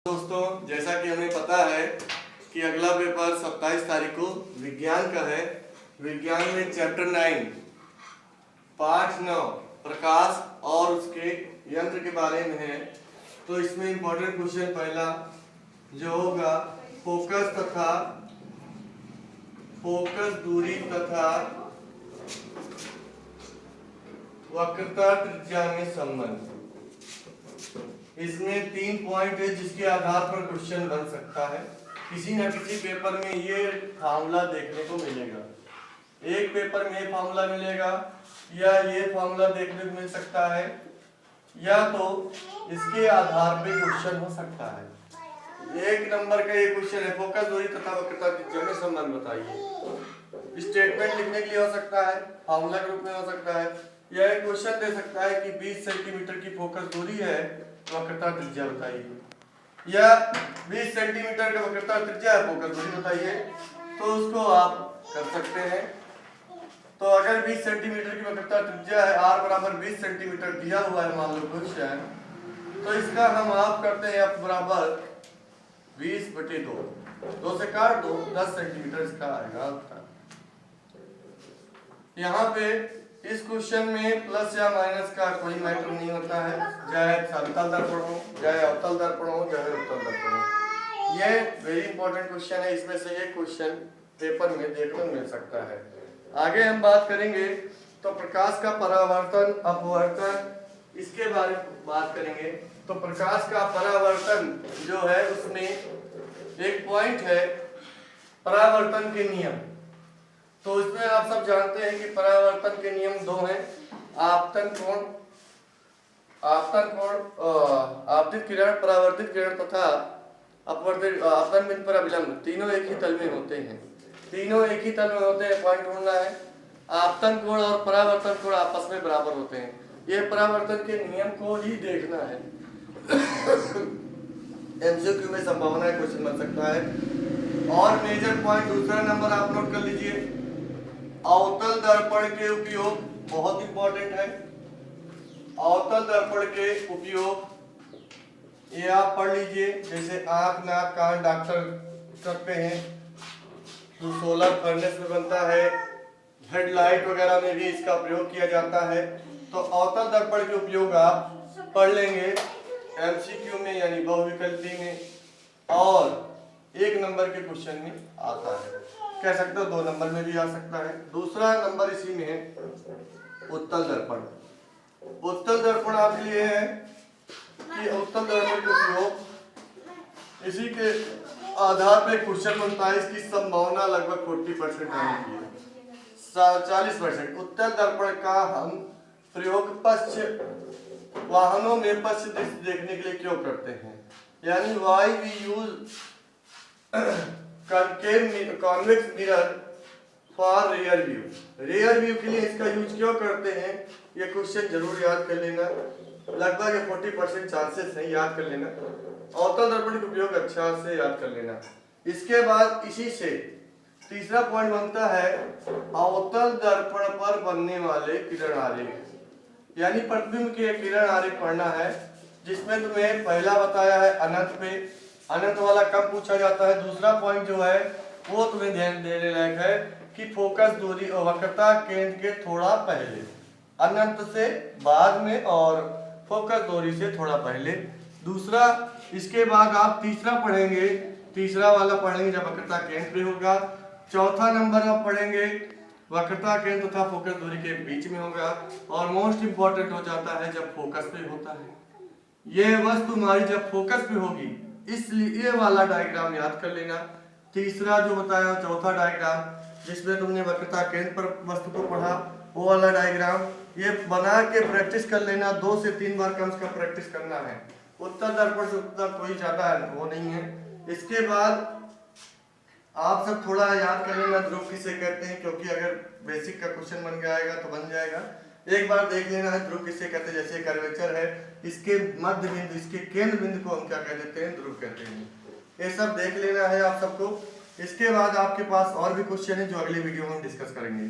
दोस्तों, जैसा कि हमें पता है कि अगला पेपर 27 तारीख को विज्ञान का है। विज्ञान में चैप्टर 9 पाठ 9 प्रकाश और उसके यंत्र के बारे में है। तो इसमें इंपॉर्टेंट क्वेश्चन पहला जो होगा फोकस दूरी तथा वक्रता त्रिज्या में संबंध। इसमें 3 पॉइंट है जिसके आधार पर क्वेश्चन बन सकता है। किसी न किसी पेपर में ये फार्मूला देखने को मिलेगा। एक पेपर में ये फार्मूला मिलेगा या ये फार्मूला देखने को मिल सकता है, या तो इसके आधार पे क्वेश्चन हो सकता है। 1 नंबर का ये क्वेश्चन है, फोकस दूरी तथा वक्रता त्रिज्या में संबंध बताइए। स्टेटमेंट लिखने के लिए हो सकता है, फार्मूला के रूप में हो सकता है, या एक क्वेश्चन दे सकता है कि 20 सेंटीमीटर की फोकस दूरी है, वक्रता त्रिज्या बताइए, या 20 सेंटीमीटर का वक्रता त्रिज्या है, फोकस दूरी बताइए। तो उसको आप कर सकते हैं। तो अगर 20 सेंटीमीटर की वक्रता त्रिज्या है, r बराबर 20 सेंटीमीटर दिया हुआ है मान लो क्वेश्चन, तो इसका हम आप करते हैं f बराबर 20/2, 2 से काट दो, 10 सेंटीमीटर इसका आएगा। यहाँ पे इस क्वेश्चन में प्लस या माइनस का कोई मैटर नहीं होता है, चाहे समतल दर्पण हो, चाहे अवतल दर्पण हो, चाहे उत्तल दर्पण हो। ये वेरी इंपॉर्टेंट क्वेश्चन है। इसमें से एक क्वेश्चन पेपर में देखने को मिल सकता है। आगे हम बात करेंगे तो प्रकाश का परावर्तन अपवर्तन, इसके बारे में बात करेंगे। तो प्रकाश का परावर्तन जो है उसमें एक पॉइंट है परावर्तन के नियम। तो इसमें आप सब जानते हैं कि परावर्तन के नियम 2 हैं, आपतन कोण, आपतित किरण, परावर्तित किरण तथा अपवर्तित आपतन बिंदु पर अभिलंब। तीनों एक ही तल में होते हैं, तीनों एक ही तल में होते हैं। पॉइंट ढूंढना है, आपतन कोण और परावर्तन कोण आपस में बराबर होते हैं। ये परावर्तन के नियम को ही देखना है। एमसीक्यू में संभावना है क्वेश्चन बन सकता है। और मेजर पॉइंट दूसरा नंबर आप नोट कर लीजिए, अवतल दर्पण के उपयोग बहुत इंपॉर्टेंट है। अवतल दर्पण के उपयोग ये आप पढ़ लीजिए, जैसे आंख, नाक, कान डॉक्टर करते हैं, तो सोलर फर्नेस में बनता है, हेडलाइट वगैरह में भी इसका प्रयोग किया जाता है। तो अवतल दर्पण के उपयोग आप पढ़ लेंगे एमसीक्यू में, यानी बहुविकल्पी में, और 1 नंबर के क्वेश्चन में आता है, कह सकते हो 2 नंबर में भी आ सकता है। दूसरा नंबर इसी में है उत्तल दर्पण। उत्तल दर्पण आपके लिए है कि उत्तल दर्पण का उपयोग, इसी के आधार पे क्वेश्चन बनता है। इसकी संभावना लगभग 40% आने की है, 40%। उत्तल दर्पण का हम प्रयोग पश्च वाहनों में पश्च दृश्य देखने के लिए क्यों करते हैं, यानी why we use convex mirror for rear view. Rear view के लिए इसका यूज क्यों करते हैं, ये क्वेश्चन जरूर याद कर लेना। लगभग 40% चांसेस है, याद कर लेना। अवतल दर्पण का उपयोग अच्छा से याद कर लेना। इसके बाद इसी से तीसरा पॉइंट बनता है अवतल दर्पण पर बनने वाले किरण आरेख, यानी प्रतिबिंब के किरण आरेख पढ़ना है, जिसमें तुम्हें पहला बताया है अनंत पे, अनंत वाला कब पूछा जाता है। दूसरा पॉइंट जो है वो तुम्हें ध्यान देने लायक है कि फोकस दूरी और वक्रता केंद्र के थोड़ा पहले, अनंत से बाद में और फोकस दूरी से थोड़ा पहले। दूसरा, इसके बाद आप तीसरा पढ़ेंगे, तीसरा वाला पढ़ेंगे जब वक्रता केंद्र पे होगा। चौथा नंबर आप पढ़ेंगे वक्रता केंद्र तथा फोकस दूरी के बीच में होगा। और मोस्ट इंपॉर्टेंट हो जाता है जब फोकस पे होता है। ये वस्तु हमारी जब फोकस पे होगी, इसलिए ये वाला डायग्राम याद कर लेना। तीसरा जो बताया, चौथा डायग्राम जिसमें तुमने वक्रता केंद्र पर वस्तु को पढ़ा, वो वाला डायग्राम ये बना के प्रैक्टिस कर लेना। 2 से 3 बार कम से कम प्रैक्टिस करना है। उत्तर दर्पण से उतना कोई ज्यादा वो नहीं है। इसके बाद आप सब थोड़ा याद कर लेना ध्रुव किसे कहते हैं, क्योंकि अगर बेसिक का क्वेश्चन बन जाएगा तो बन जाएगा। एक बार देख लेना है ध्रुव किसे कहते हैं। जैसे कर्वेचर है, इसके मध्य बिंदु, इसके केंद्र बिंदु को हम क्या कह देते हैं, ध्रुव कहते हैं। ये सब देख लेना है आप सबको। इसके बाद आपके पास और भी क्वेश्चन है जो अगले वीडियो में हम डिस्कस करेंगे।